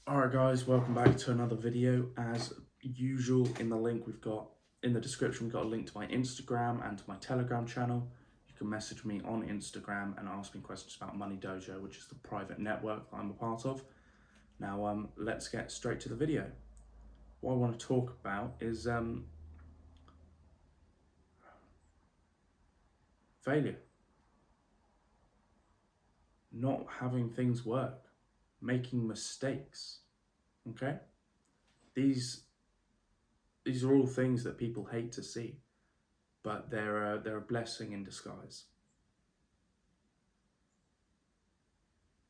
Alright guys, welcome back to another video. As usual, in the description we've got a link to my Instagram and to my Telegram channel. You can message me on Instagram and ask me questions about Money Dojo, which is the private network that I'm a part of. Now let's get straight to the video. What I want to talk about is failure. Not having things work, making mistakes. Okay? These are all things that people hate to see, but they're a blessing in disguise.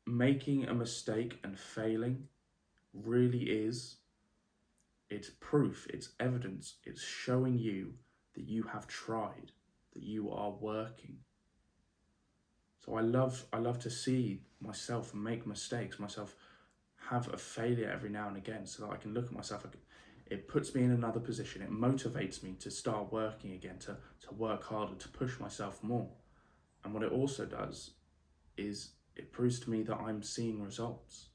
Making a mistake and failing really is, it's proof, it's evidence, it's showing you that you have tried, that you are working. So I love to see myself make mistakes, myself have a failure every now and again, so that I can look at myself. It puts me in another position. It motivates me to start working again, to work harder, to push myself more. And what it also does is it proves to me that I'm seeing results.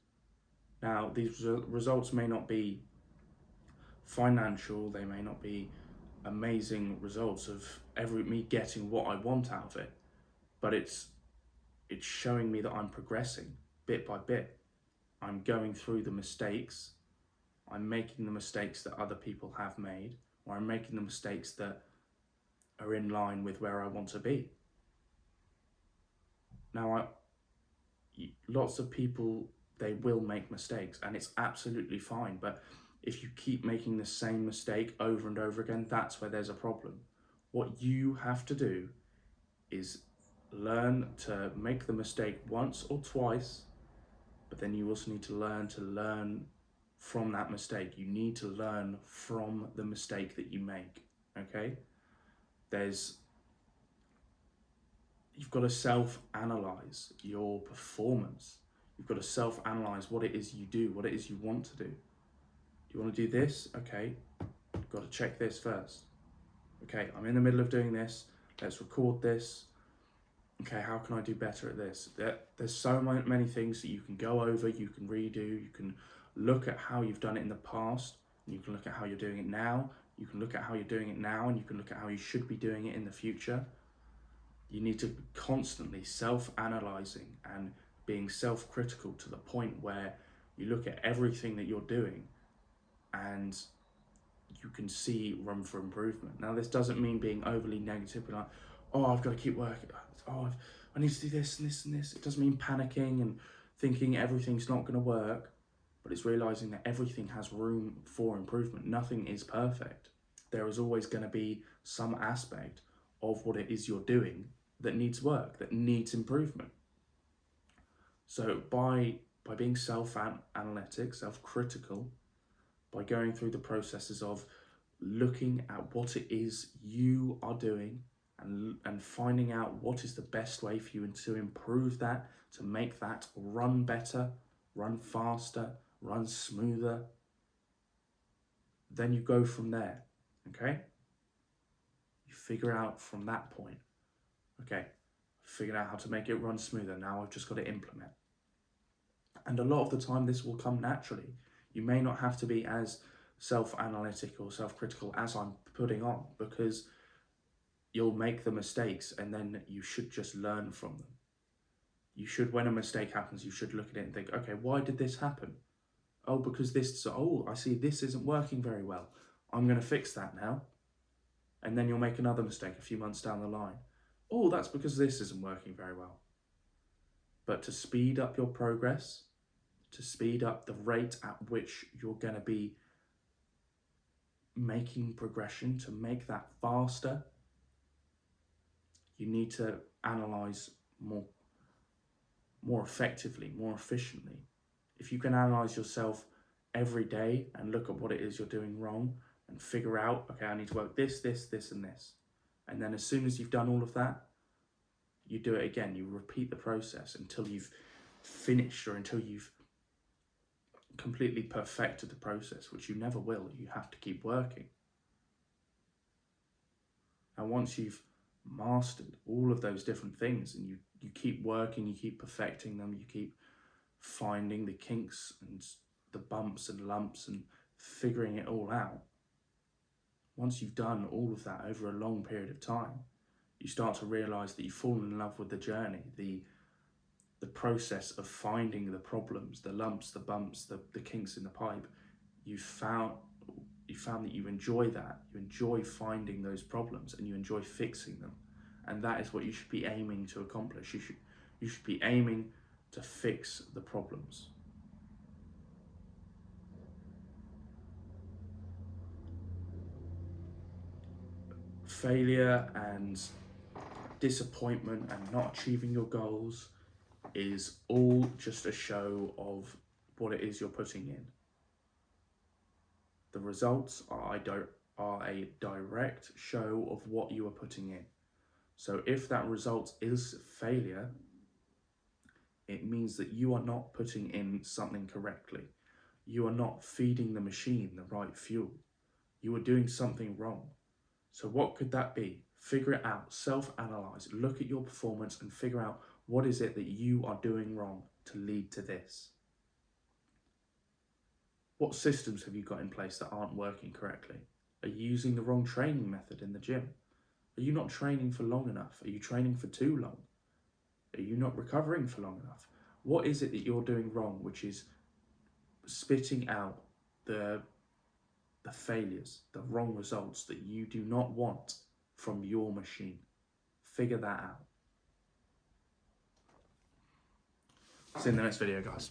Now, these results may not be financial, they may not be amazing results of me getting what I want out of it, but it's showing me that I'm progressing bit by bit. I'm going through the mistakes, I'm making the mistakes that other people have made, or I'm making the mistakes that are in line with where I want to be. Now, lots of people, they will make mistakes, and it's absolutely fine, but if you keep making the same mistake over and over again, that's where there's a problem. What you have to do is learn to make the mistake once or twice, but then you also need to learn from that mistake. You need to learn from the mistake that you make, okay? You've got to self-analyze your performance. You've got to self-analyze what it is you do, what it is you want to do. Do you want to do this? Okay, you've got to check this first. Okay, I'm in the middle of doing this. Let's record this. Okay, how can I do better at this? There's so many things that you can go over, you can redo, you can look at how you've done it in the past, and you can look at how you're doing it now, you can look at how you're doing it now, and you can look at how you should be doing it in the future. You need to be constantly self-analyzing and being self-critical to the point where you look at everything that you're doing and you can see room for improvement. Now, this doesn't mean being overly negative, like, oh, I've got to keep working. Oh, I need to do this and this and this. It doesn't mean panicking and thinking everything's not going to work, but it's realizing that everything has room for improvement. Nothing is perfect. There is always going to be some aspect of what it is you're doing that needs work, that needs improvement. So by being self-analytic, self-critical, by going through the processes of looking at what it is you are doing and finding out what is the best way for you to improve that, to make that run better, run faster, run smoother, then you go from there, okay? You figure out from that point, okay, figured out how to make it run smoother, now I've just got to implement. And a lot of the time this will come naturally. You may not have to be as self-analytic or self-critical as I'm putting on, because you'll make the mistakes and then you should just learn from them. You should, when a mistake happens, you should look at it and think, okay, why did this happen? Oh, because this, oh, I see this isn't working very well. I'm going to fix that now. And then you'll make another mistake a few months down the line. Oh, that's because this isn't working very well. But to speed up your progress, to speed up the rate at which you're going to be making progression, to make that faster, you need to analyze more effectively, more efficiently. If you can analyze yourself every day and look at what it is you're doing wrong and figure out, okay, I need to work this, this, this, and this. And then as soon as you've done all of that, you do it again. You repeat the process until you've finished, or until you've completely perfected the process, which you never will. You have to keep working. And once you've mastered all of those different things and you keep working, you keep perfecting them, you keep finding the kinks and the bumps and lumps and figuring it all out, once you've done all of that over a long period of time, you start to realize that you've fallen in love with the journey, the process of finding the problems, the lumps, the bumps, the kinks in the pipe. You found that you enjoy that. You enjoy finding those problems and you enjoy fixing them. And that is what you should be aiming to accomplish. You should be aiming to fix the problems. Failure and disappointment and not achieving your goals is all just a show of what it is you're putting in. The results are a direct show of what you are putting in. So if that result is failure, it means that you are not putting in something correctly. You are not feeding the machine the right fuel. You are doing something wrong. So what could that be? Figure it out, self-analyze, look at your performance and figure out what is it that you are doing wrong to lead to this. What systems have you got in place that aren't working correctly? Are you using the wrong training method in the gym? Are you not training for long enough? Are you training for too long? Are you not recovering for long enough? What is it that you're doing wrong, which is spitting out the failures, the wrong results that you do not want from your machine? Figure that out. See you in the next video, guys.